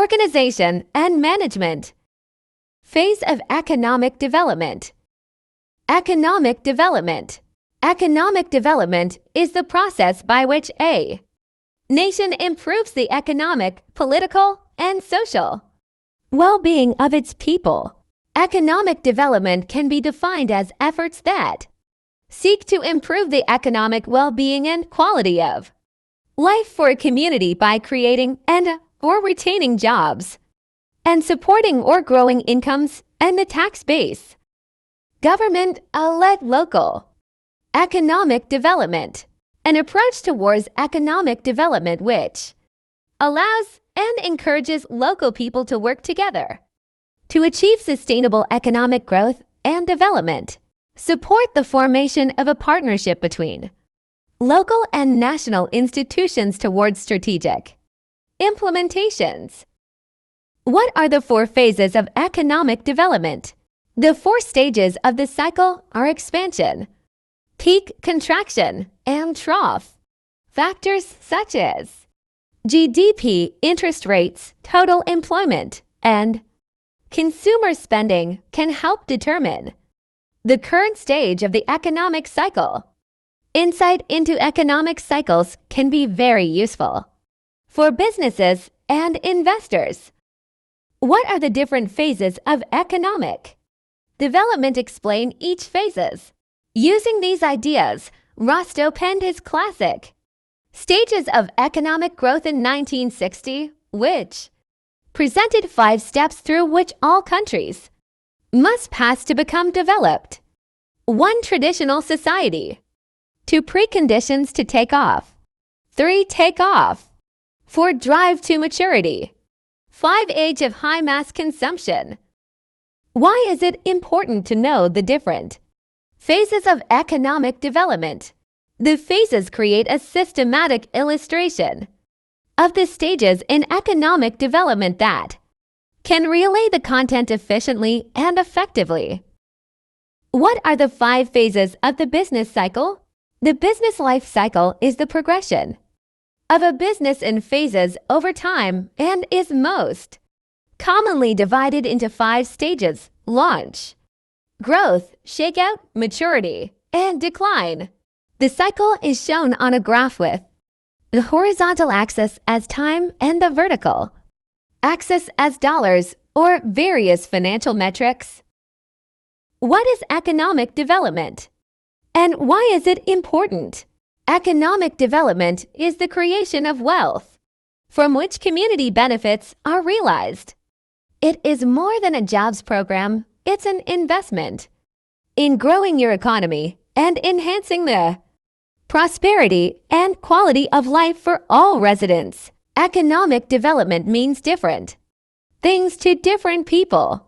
organization, and management. Phase of economic development. Economic development. Economic development is the process by which a nation improves the economic, political, and social well-being of its people. Economic development can be defined as efforts that seek to improve the economic well-being and quality of life for a community by creating and/or retaining jobs and supporting or growing incomes and the tax base. Government-led local economic development. An approach towards economic development which allows and encourages local people to work together to achieve sustainable economic growth and development. Support the formation of a partnership between local and national institutions towards strategic implementations. What are the 4 phases of economic development? The 4 stages of the cycle are expansion, peak contraction, and trough. Factors such as GDP, interest rates, total employment, and consumer spending can help determine the current stage of the economic cycle. Insight into economic cycles can be very useful for businesses and investors. What are the different phases of economic development? Explain each phases. Using these ideas, Rostow penned his classic Stages of Economic Growth in 1960, which presented 5 steps through which all countries must pass to become developed. 1. Traditional society. 2. Preconditions to take off. 3. Take off. 4. Drive to maturity. 5. Age of high mass consumption. Why is it important to know the different phases of economic development? The phases create a systematic illustration of the stages in economic development that can relay the content efficiently and effectively. What are the 5 phases of the business cycle? The business life cycle is the progression of a business in phases over time and is most commonly divided into 5 stages: launch, growth, shakeout, maturity, and decline. The cycle is shown on a graph with the horizontal axis as time and the vertical axis as dollars or various financial metrics. What is economic development? And why is it important? Economic development is the creation of wealth from which community benefits are realized. It is more than a jobs program, it's an investment in growing your economy and enhancing the prosperity and quality of life for all residents. Economic development means different things to different people.